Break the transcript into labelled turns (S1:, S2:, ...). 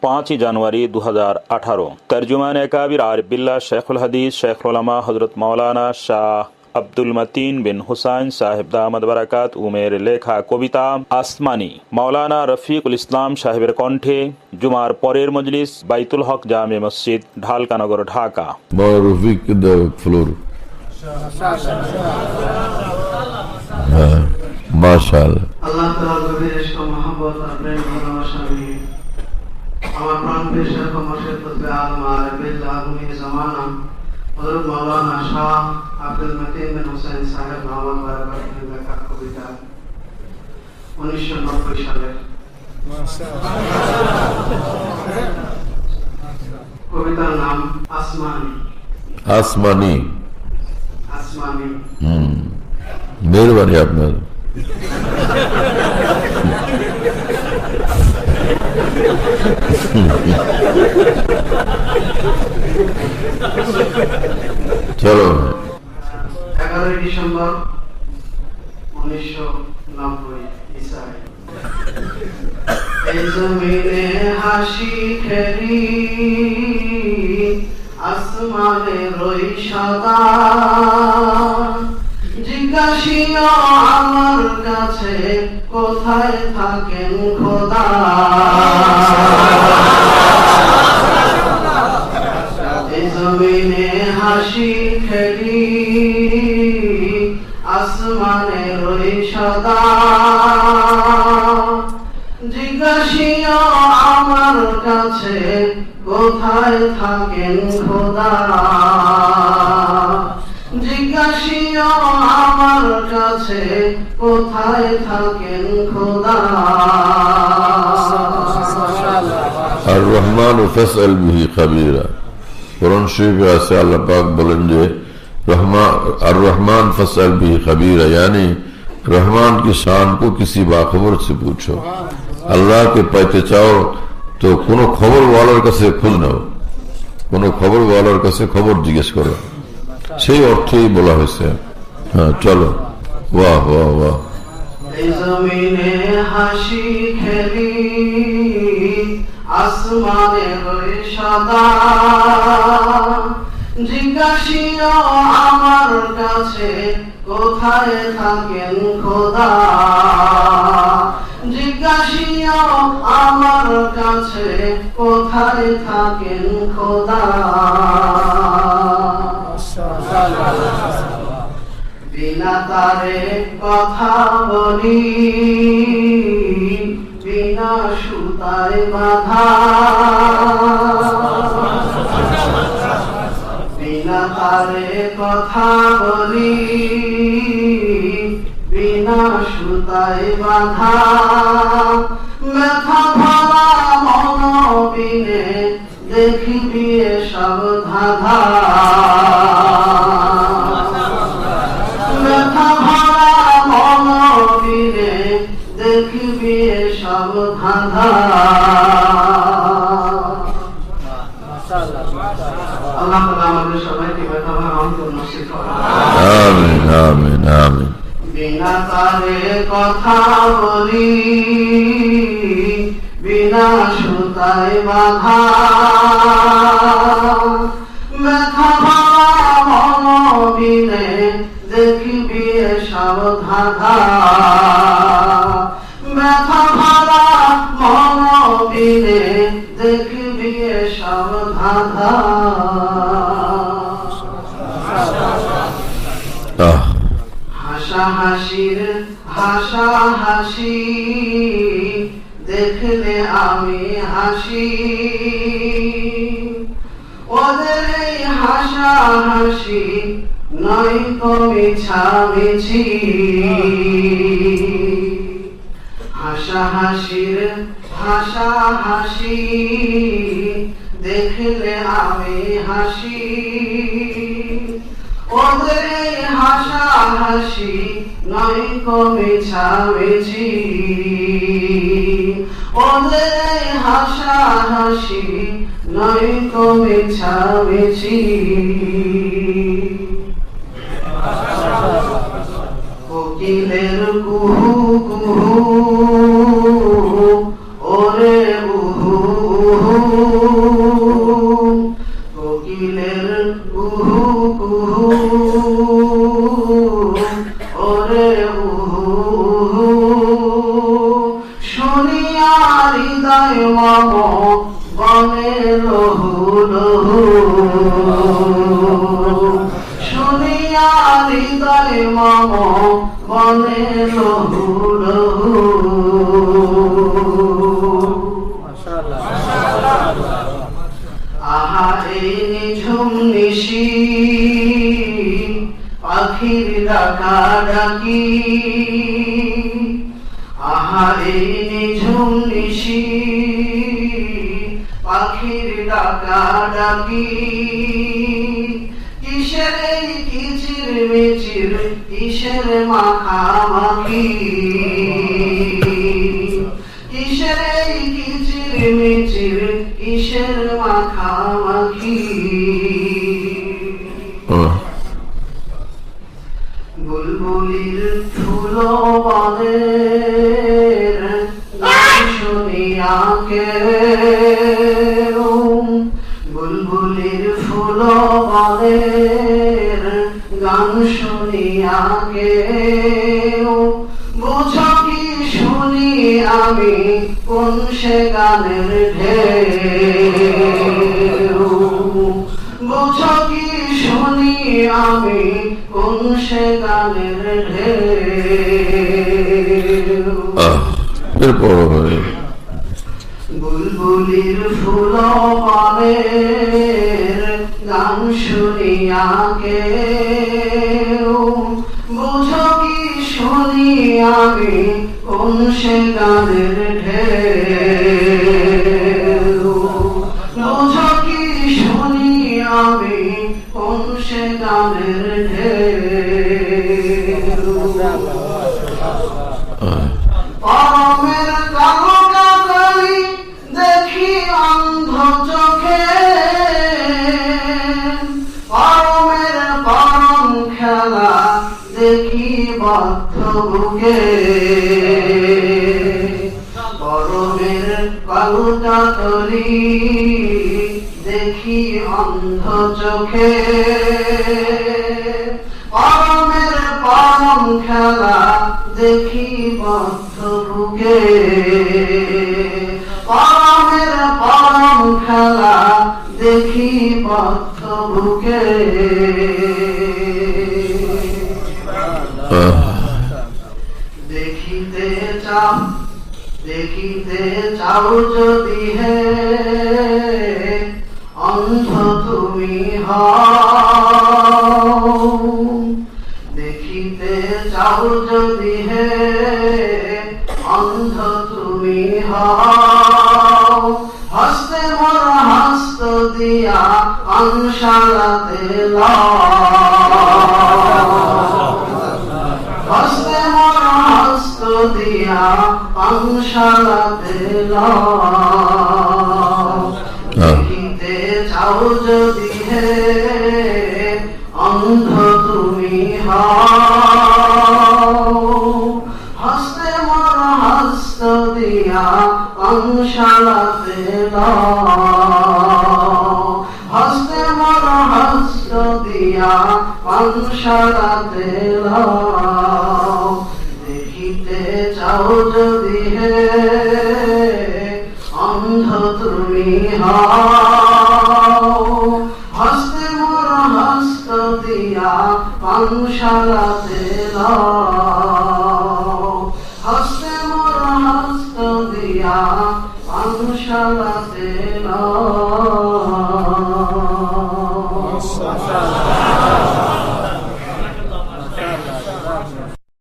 S1: 5 জানুয়ারি 2018। তর্জমান একাবির আরিফ বিল্লাহ শেখুল হাদিস শেখুল উলামা হযরত মাওলানা শাহ আব্দুল মতিন বিন হুসাইন সাহেব দামাত বারাকাত উমের লেখা কবিতা আসমানি মাওলানা রফিকুল ইসলাম সাহেবের কণ্ঠে জুমার পরের মজলিস বাইতুল হক জামে মসজিদ ঢালকানগর ঢাকা।
S2: রফিক ফ্লোর মাশাআল্লাহ।
S3: আল্লাহ তাআলার গভীর ইশক ও মহব্বত আর প্রেম ভালোবাসা নিয়ে আমার প্রাণ প্রিয় শেখ ও মুর্শিদ কুতুবে আলম আরিফ বিল্লাহ রুমি জামানা হযরত মাওলানা শাহ আব্দুল মতিন বিন হুসাইন সাহেব দামাত বারাকাতুহু লেখা কবিতা 1990 সালের। কবিতার নাম আসমানি।
S2: আসমানি
S3: আসমানি।
S2: মেহরবানি আপনার। চলো
S3: 11 ডিসেম্বর 1990 ঈসাই। এই জমিনে হাসি খেলি আসমানে রই সদা, জিজ্ঞাসিও আমার কাছে কোথায় থাকেন খোদা। এই জমিনে হাসি খেলি আসমানে রই সদা, জিজ্ঞাসিও আমার কাছে কোথায় থাকেন খোদা। জিজ্ঞাসিও আমার কাছে কোথায় থাকেন খোদা।
S2: আর রহমান ফাসআল বিহি খাবীরা। কোরআন শরীফে আছে আল্লাহ পাক বলেন যে আর रहमान फसल भी खबीरा, यानी रहमान की शान को किसी बाखबर से पूछो। अल्लाह के पाइते चाओ तो कोनो खबर वालार काছে খোঁজ নাও, কোনো খবর ওয়ালার কাছে খবর জিজ্ঞেস করো, সেই অর্থেই বলা হয়েছে। হ্যাঁ চলো। বাহ বাহ বাহ।
S3: এই জমিনে হাসি খেলি আসমানে রই সদা, জিজ্ঞাসিও আমার কাছে কোথায় থাকেন খোদা। জিজ্ঞাসিও আমার কাছে কোথায় থাকেন খোদা। বিনা তারে কথা বলি বিনা সুতায় বাঁধা, বিনা তারে কথা বলি বিনা সুতায় বাঁধা, ব্যথা ভরা মন বিনে দেখিবি সব ধাঁধা। ব্যথা ভরা মন বিনে দেখিবি সব ধাঁধা। আল্লাহ তাআলা আমাদের সবাইকে ব্যথা ভরা অন্তর নসিব করুন।
S2: আমিন আমিন আমিন।
S3: বিনা তারে কথা বলি বিনা সুতায় বাঁধা, ব্যথা ভরা মন বিনে দেখিবি সব ধাঁধা। ব্যথা ভরা মন বিনে দেখিবি সব ধাঁধা। হাসা হাসির হাসা হাসি দেখলে আমি হাসি, ওদের এই হাসা হাসি নয় তো মিছামিছি। হাসা হাসির হাসা হাসি দেখলে আমি হাসি, ওদের এই হাসা হাসি নয় তো মিছামিছি। ওদের এই হাসা হাসি নয় তো মিছামিছি। কোকিলের কুহু কুহু ওরে উহু উহু, মম বনে লহু লহু শুনিয়া হৃদয় মম বনে লহু লহু আহা এই নিঝুম নিশি পাখির ডাকা ডাকি আহা এই নিঝুম নিশি পাখির ডাকা ডাকি কিসের এই কিচির মিচির কিসের মাখামাখি কিসের এই কিচির মিচির কিসের মাখামাখি বুলবুলির ফুল বনের গান শুনিয়া কেউ বুলবুলির ফুল বনের গান শুনিয়া কেউ বুঝো কি শুনি আমি কোন সে গানের ঢেউ বুঝো কি শুনি আমি কোন সে গানের ঢেউ বুলবুলির ফুল বনের গান শুনিয়া কেউ বুঝো কি শুনি আমি কোন সে গানের ঢেউ বুঝো কি শুনি আমি কোন সে গানের ঢেউ পরমের কালো কাকলি দেখি অন্ধ চোখে পরমের পরম খেলা দেখি বদ্ধ বুকে পরমের কালো কাকলি দেখি অন্ধ চোখে পরমের পরম খেলা দেখি বদ্ধ বুকে পরমের পরম খেলা দেখি বদ্ধ বুকে দেখিতে চাও যদি হে অন্ধ তুমি হও দেখিতে চাও যদি হে অন্ধ তুমি হও হস্তে মোর হস্ত দিয়া অংশালাতে হস্তে মোর হস্ত দিয়া অংশালাতে দেখিতে চাও যদি হে অন্ধ তুমি হও হস্তে মোর হস্ত দিয়া অংশালাতে হস্তে মোর হস্ত দিয়া অংশালাতে দেখিতে চাও যদি হে অন্ধ তুমি হও হস্তে মোর হস্ত দিয়া পাংশালাতে হস্তে মোর হস্ত দিয়া পাংশালাতে